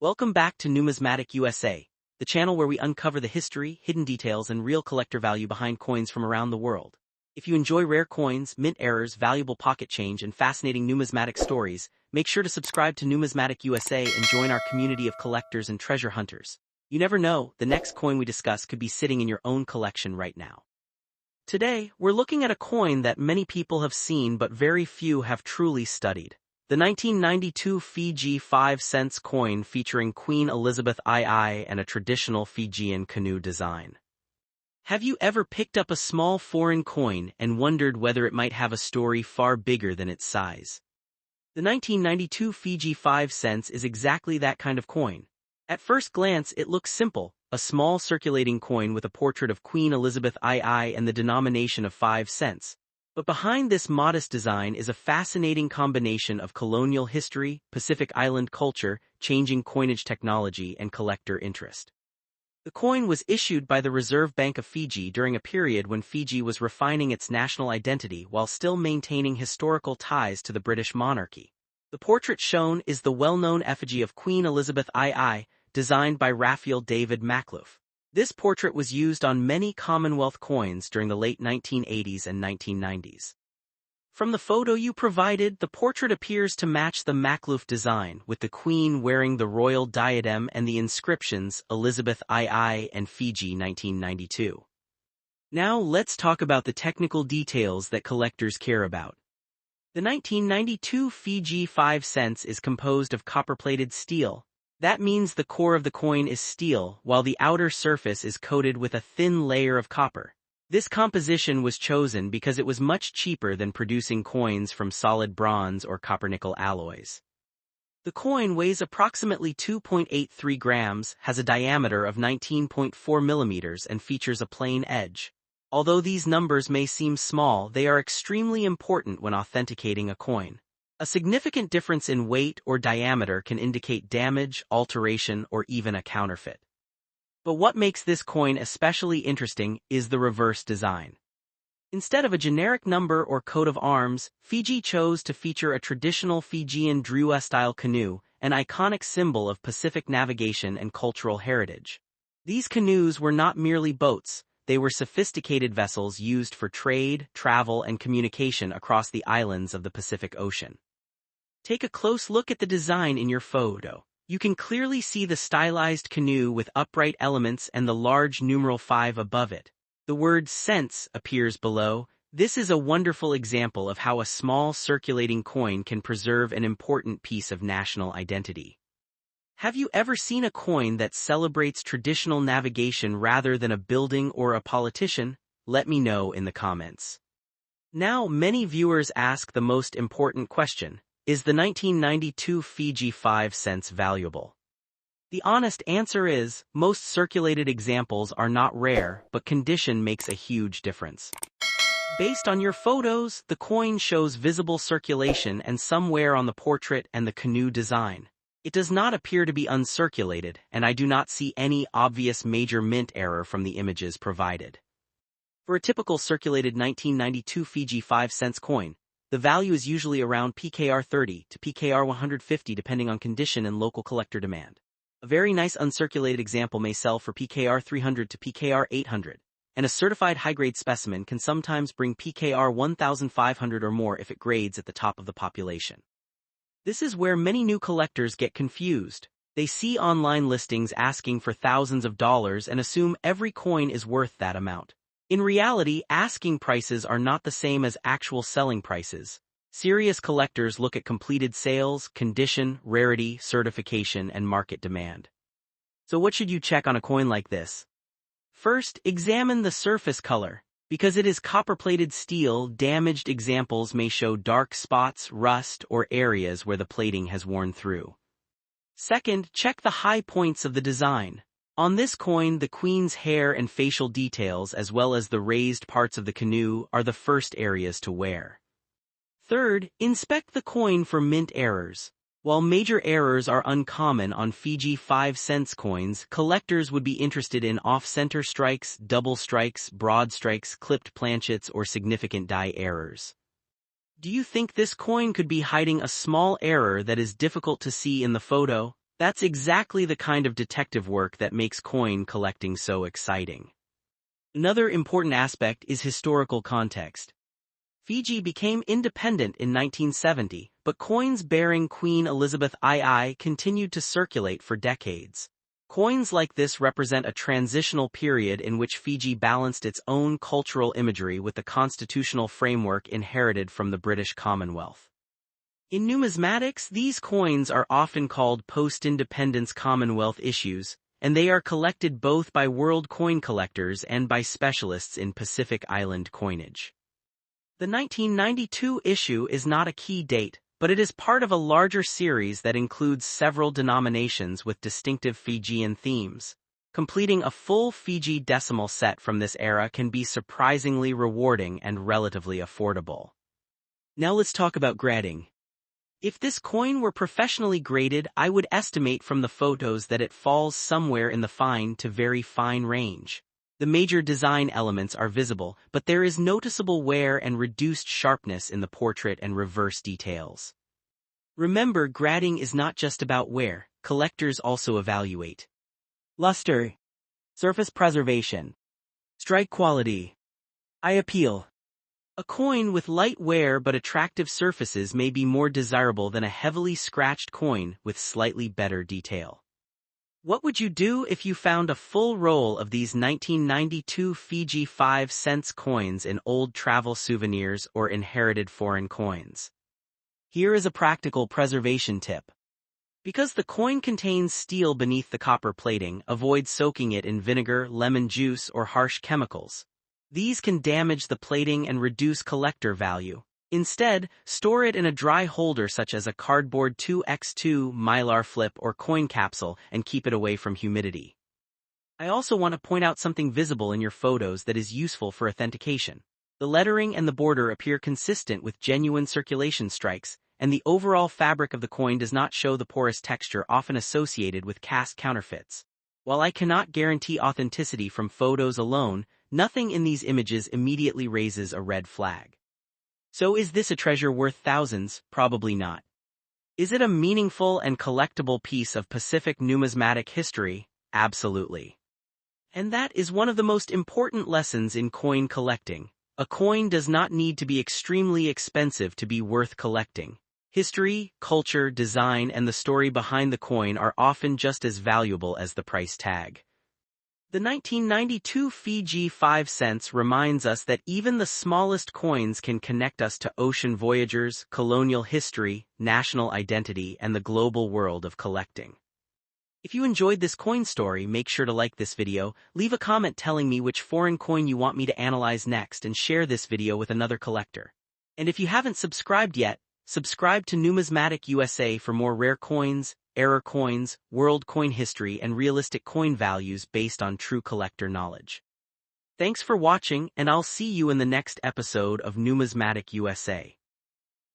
Welcome back to Numismatic USA, the channel where we uncover the history, hidden details, and real collector value behind coins from around the world. If you enjoy rare coins, mint errors, valuable pocket change, and fascinating numismatic stories, make sure to subscribe to Numismatic USA and join our community of collectors and treasure hunters. You never know, the next coin we discuss could be sitting in your own collection right now. Today, we're looking at a coin that many people have seen but very few have truly studied. The 1992 Fiji 5-cent coin featuring Queen Elizabeth II and a traditional Fijian canoe design. Have you ever picked up a small foreign coin and wondered whether it might have a story far bigger than its size? The 1992 Fiji 5 cents is exactly that kind of coin. At first glance, it looks simple, a small circulating coin with a portrait of Queen Elizabeth II and the denomination of 5 cents. But behind this modest design is a fascinating combination of colonial history, Pacific Island culture, changing coinage technology, and collector interest. The coin was issued by the Reserve Bank of Fiji during a period when Fiji was refining its national identity while still maintaining historical ties to the British monarchy. The portrait shown is the well-known effigy of Queen Elizabeth II, designed by Raphael David Makhlouf. This portrait was used on many Commonwealth coins during the late 1980s and 1990s. From the photo you provided, the portrait appears to match the Makhlouf design, with the Queen wearing the royal diadem and the inscriptions Elizabeth II and Fiji 1992. Now let's talk about the technical details that collectors care about. The 1992 Fiji 5 cents is composed of copper-plated steel. That means the core of the coin is steel, while the outer surface is coated with a thin layer of copper. This composition was chosen because it was much cheaper than producing coins from solid bronze or copper-nickel alloys. The coin weighs approximately 2.83 grams, has a diameter of 19.4 millimeters, and features a plain edge. Although these numbers may seem small, they are extremely important when authenticating a coin. A significant difference in weight or diameter can indicate damage, alteration, or even a counterfeit. But what makes this coin especially interesting is the reverse design. Instead of a generic number or coat of arms, Fiji chose to feature a traditional Fijian Drua-style canoe, an iconic symbol of Pacific navigation and cultural heritage. These canoes were not merely boats, they were sophisticated vessels used for trade, travel, and communication across the islands of the Pacific Ocean. Take a close look at the design in your photo. You can clearly see the stylized canoe with upright elements and the large numeral 5 above it. The word cents appears below. This is a wonderful example of how a small circulating coin can preserve an important piece of national identity. Have you ever seen a coin that celebrates traditional navigation rather than a building or a politician? Let me know in the comments. Now, many viewers ask the most important question. Is the 1992 Fiji 5 cents valuable? The honest answer is, most circulated examples are not rare, but condition makes a huge difference. Based on your photos, the coin shows visible circulation and some wear on the portrait and the canoe design. It does not appear to be uncirculated, and I do not see any obvious major mint error from the images provided. For a typical circulated 1992 Fiji 5 cents coin, the value is usually around PKR 30 to PKR 150 depending on condition and local collector demand. A very nice uncirculated example may sell for PKR 300 to PKR 800, and a certified high-grade specimen can sometimes bring PKR 1,500 or more if it grades at the top of the population. This is where many new collectors get confused. They see online listings asking for thousands of dollars and assume every coin is worth that amount. In reality, asking prices are not the same as actual selling prices. Serious collectors look at completed sales, condition, rarity, certification, and market demand. So what should you check on a coin like this? First, examine the surface color. Because it is copper-plated steel, damaged examples may show dark spots, rust, or areas where the plating has worn through. Second, check the high points of the design. On this coin, the Queen's hair and facial details as well as the raised parts of the canoe are the first areas to wear. Third, inspect the coin for mint errors. While major errors are uncommon on Fiji 5 cents coins, collectors would be interested in off-center strikes, double strikes, broad strikes, clipped planchets, or significant die errors. Do you think this coin could be hiding a small error that is difficult to see in the photo? That's exactly the kind of detective work that makes coin collecting so exciting. Another important aspect is historical context. Fiji became independent in 1970, but coins bearing Queen Elizabeth II continued to circulate for decades. Coins like this represent a transitional period in which Fiji balanced its own cultural imagery with the constitutional framework inherited from the British Commonwealth. In numismatics, these coins are often called post-independence Commonwealth issues, and they are collected both by world coin collectors and by specialists in Pacific Island coinage. The 1992 issue is not a key date, but it is part of a larger series that includes several denominations with distinctive Fijian themes. Completing a full Fiji decimal set from this era can be surprisingly rewarding and relatively affordable. Now let's talk about grading. If this coin were professionally graded, I would estimate from the photos that it falls somewhere in the fine to very fine range. The major design elements are visible, but there is noticeable wear and reduced sharpness in the portrait and reverse details. Remember, grading is not just about wear. Collectors also evaluate luster, surface preservation, strike quality, eye appeal. A coin with light wear but attractive surfaces may be more desirable than a heavily scratched coin with slightly better detail. What would you do if you found a full roll of these 1992 Fiji 5-cents coins in old travel souvenirs or inherited foreign coins? Here is a practical preservation tip. Because the coin contains steel beneath the copper plating, avoid soaking it in vinegar, lemon juice, or harsh chemicals. These can damage the plating and reduce collector value. Instead, store it in a dry holder such as a cardboard 2x2 mylar flip or coin capsule and keep it away from humidity. I also want to point out something visible in your photos that is useful for authentication. The lettering and the border appear consistent with genuine circulation strikes, and the overall fabric of the coin does not show the porous texture often associated with cast counterfeits. While I cannot guarantee authenticity from photos alone, nothing in these images immediately raises a red flag. So is this a treasure worth thousands? Probably not. Is it a meaningful and collectible piece of Pacific numismatic history? Absolutely. And that is one of the most important lessons in coin collecting. A coin does not need to be extremely expensive to be worth collecting. History, culture, design, and the story behind the coin are often just as valuable as the price tag. The 1992 Fiji 5 cents reminds us that even the smallest coins can connect us to ocean voyagers, colonial history, national identity, and the global world of collecting. If you enjoyed this coin story, make sure to like this video, leave a comment telling me which foreign coin you want me to analyze next, and share this video with another collector. And if you haven't subscribed yet, subscribe to Numismatic USA for more rare coins, error coins, world coin history, and realistic coin values based on true collector knowledge. Thanks for watching, and I'll see you in the next episode of Numismatic USA.